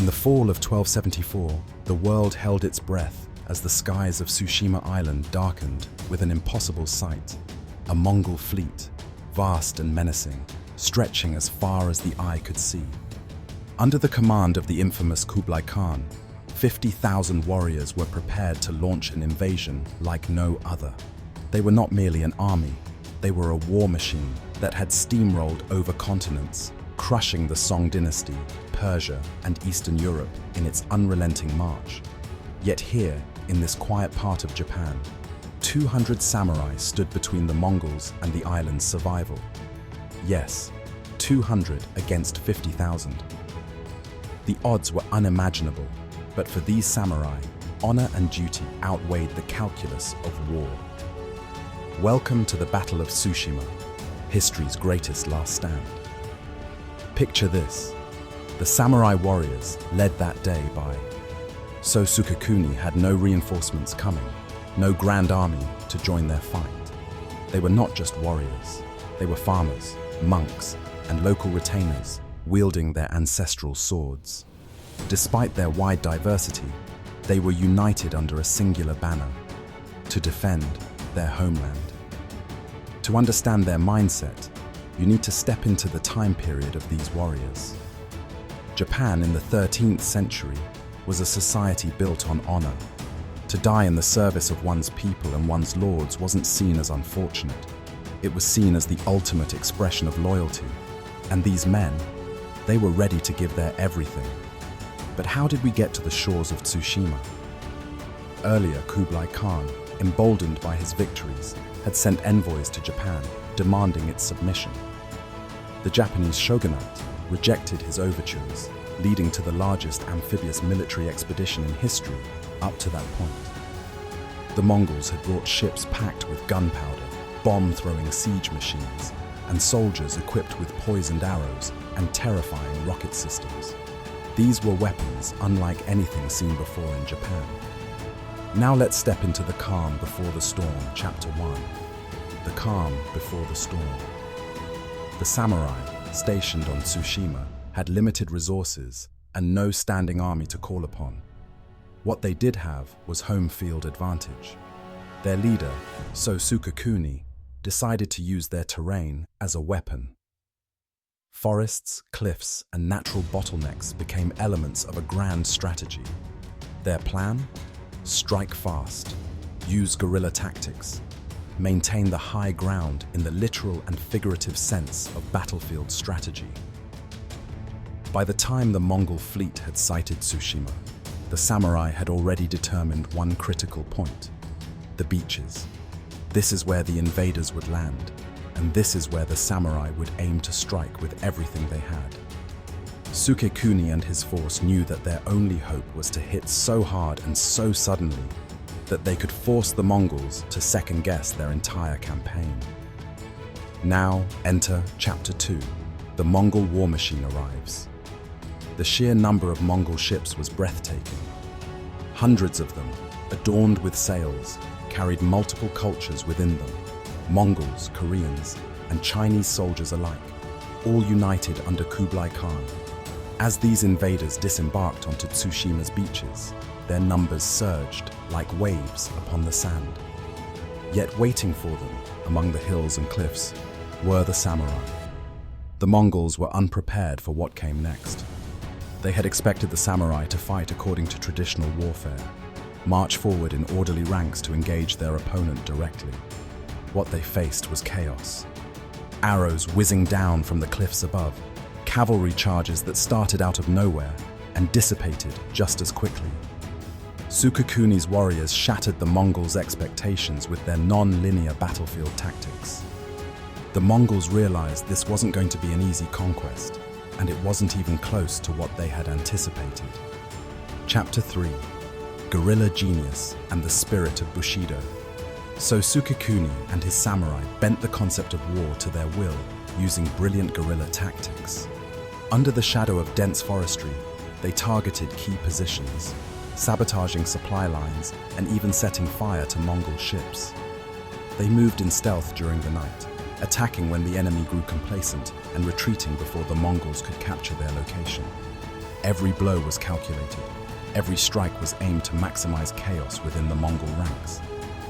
In the fall of 1274, the world held its breath as the skies of Tsushima Island darkened with an impossible sight: a Mongol fleet, vast and menacing, stretching as far as the eye could see. Under the command of the infamous Kublai Khan, 50,000 warriors were prepared to launch an invasion like no other. They were not merely an army, they were a war machine that had steamrolled over continents, crushing the Song dynasty, Persia, and Eastern Europe in its unrelenting march. Yet here, in this quiet part of Japan, 200 samurai stood between the Mongols and the island's survival. Yes, 200 against 50,000. The odds were unimaginable, but for these samurai, honor and duty outweighed the calculus of war. Welcome to the Battle of Tsushima, history's greatest last stand. Picture this: the samurai warriors, led that day by Sukekuni, had no reinforcements coming, no grand army to join their fight. They were not just warriors, they were farmers, monks, and local retainers wielding their ancestral swords. Despite their wide diversity, they were united under a singular banner: to defend their homeland. To understand their mindset, you need to step into the time period of these warriors. Japan in the 13th century was a society built on honor. To die in the service of one's people and one's lords wasn't seen as unfortunate. It was seen as the ultimate expression of loyalty. And these men, they were ready to give their everything. But how did we get to the shores of Tsushima? Earlier, Kublai Khan, emboldened by his victories, had sent envoys to Japan, demanding its submission. The Japanese shogunate rejected his overtures, leading to the largest amphibious military expedition in history up to that point. The Mongols had brought ships packed with gunpowder, bomb-throwing siege machines, and soldiers equipped with poisoned arrows and terrifying rocket systems. These were weapons unlike anything seen before in Japan. Now let's step into the calm before the storm, Chapter 1. The calm before the storm. The samurai, stationed on Tsushima, had limited resources and no standing army to call upon. What they did have was home field advantage. Their leader, Sukekuni, decided to use their terrain as a weapon. Forests, cliffs, and natural bottlenecks became elements of a grand strategy. Their plan? Strike fast, use guerrilla tactics, maintain the high ground in the literal and figurative sense of battlefield strategy. By the time the Mongol fleet had sighted Tsushima, the samurai had already determined one critical point: the beaches. This is where the invaders would land, and this is where the samurai would aim to strike with everything they had. Sukekuni and his force knew that their only hope was to hit so hard and so suddenly that they could force the Mongols to second-guess their entire campaign. Now enter Chapter 2. The Mongol war machine arrives. The sheer number of Mongol ships was breathtaking. Hundreds of them, adorned with sails, carried multiple cultures within them: Mongols, Koreans, and Chinese soldiers alike, all united under Kublai Khan. As these invaders disembarked onto Tsushima's beaches, their numbers surged like waves upon the sand. Yet waiting for them, among the hills and cliffs, were the samurai. The Mongols were unprepared for what came next. They had expected the samurai to fight according to traditional warfare, march forward in orderly ranks to engage their opponent directly. What they faced was chaos. Arrows whizzing down from the cliffs above, cavalry charges that started out of nowhere and dissipated just as quickly. Sukekuni's warriors shattered the Mongols' expectations with their non-linear battlefield tactics. The Mongols realized this wasn't going to be an easy conquest, and it wasn't even close to what they had anticipated. Chapter 3. Guerrilla Genius and the Spirit of Bushido. So Sukekuni and his samurai bent the concept of war to their will, using brilliant guerrilla tactics. Under the shadow of dense forestry, they targeted key positions, sabotaging supply lines and even setting fire to Mongol ships. They moved in stealth during the night, attacking when the enemy grew complacent and retreating before the Mongols could capture their location. Every blow was calculated. Every strike was aimed to maximize chaos within the Mongol ranks.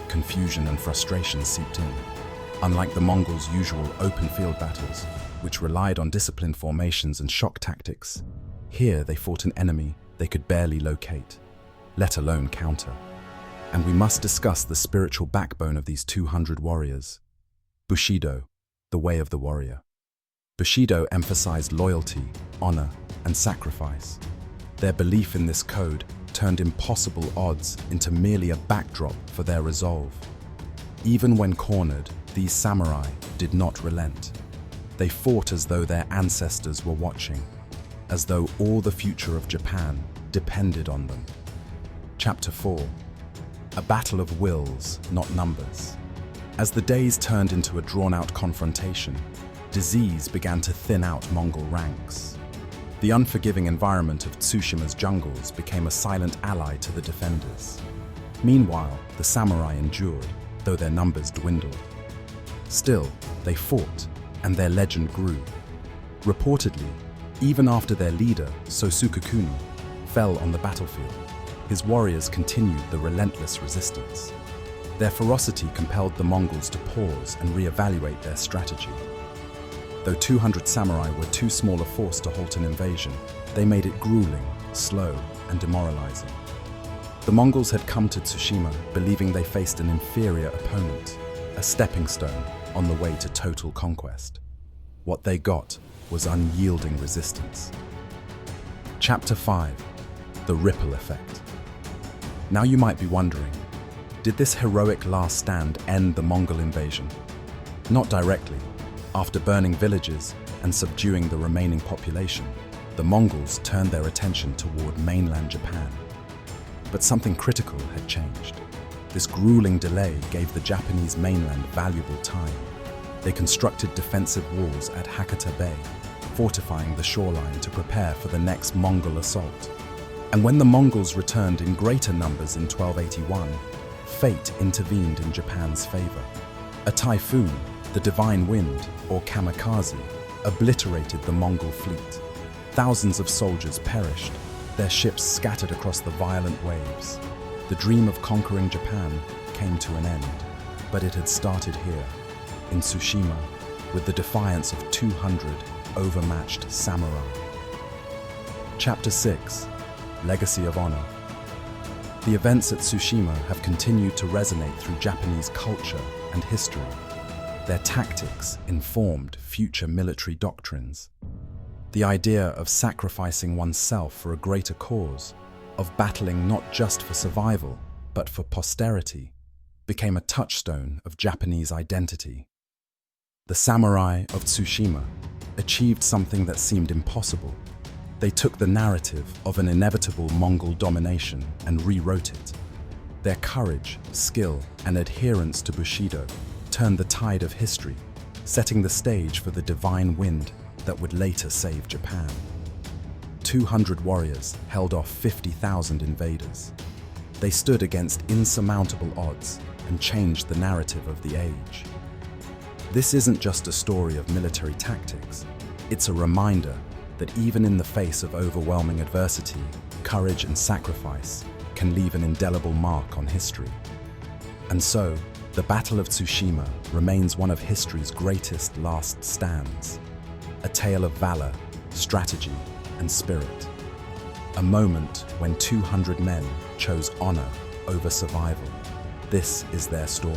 Confusion and frustration seeped in. Unlike the Mongols' usual open-field battles, which relied on disciplined formations and shock tactics, here they fought an enemy they could barely locate, let alone counter. And we must discuss the spiritual backbone of these 200 warriors. Bushido, the way of the warrior. Bushido emphasized loyalty, honor, and sacrifice. Their belief in this code turned impossible odds into merely a backdrop for their resolve. Even when cornered, these samurai did not relent. They fought as though their ancestors were watching, as though all the future of Japan depended on them. Chapter 4. A battle of wills, not numbers. As the days turned into a drawn-out confrontation, disease began to thin out Mongol ranks. The unforgiving environment of Tsushima's jungles became a silent ally to the defenders. Meanwhile, the samurai endured, though their numbers dwindled. Still, they fought, and their legend grew. Reportedly, even after their leader, Sosukakuni, fell on the battlefield, his warriors continued the relentless resistance. Their ferocity compelled the Mongols to pause and reevaluate their strategy. Though 200 samurai were too small a force to halt an invasion, they made it grueling, slow, and demoralizing. The Mongols had come to Tsushima believing they faced an inferior opponent, a stepping stone on the way to total conquest. What they got was unyielding resistance. Chapter 5. The Ripple Effect. Now you might be wondering, did this heroic last stand end the Mongol invasion? Not directly. After burning villages and subduing the remaining population, the Mongols turned their attention toward mainland Japan. But something critical had changed. This grueling delay gave the Japanese mainland valuable time. They constructed defensive walls at Hakata Bay, fortifying the shoreline to prepare for the next Mongol assault. And when the Mongols returned in greater numbers in 1281, fate intervened in Japan's favor. A typhoon, the divine wind, or kamikaze, obliterated the Mongol fleet. Thousands of soldiers perished, their ships scattered across the violent waves. The dream of conquering Japan came to an end, but it had started here, in Tsushima, with the defiance of 200 overmatched samurai. Chapter 6. Legacy of Honor. The events at Tsushima have continued to resonate through Japanese culture and history. Their tactics informed future military doctrines. The idea of sacrificing oneself for a greater cause, of battling not just for survival, but for posterity, became a touchstone of Japanese identity. The samurai of Tsushima achieved something that seemed impossible. They took the narrative of an inevitable Mongol domination and rewrote it. Their courage, skill, and adherence to Bushido turned the tide of history, setting the stage for the divine wind that would later save Japan. 200 warriors held off 50,000 invaders. They stood against insurmountable odds and changed the narrative of the age. This isn't just a story of military tactics. It's a reminder that even in the face of overwhelming adversity, courage and sacrifice can leave an indelible mark on history. And so, the Battle of Tsushima remains one of history's greatest last stands. A tale of valor, strategy, and spirit. A moment when 200 men chose honor over survival. This is their story.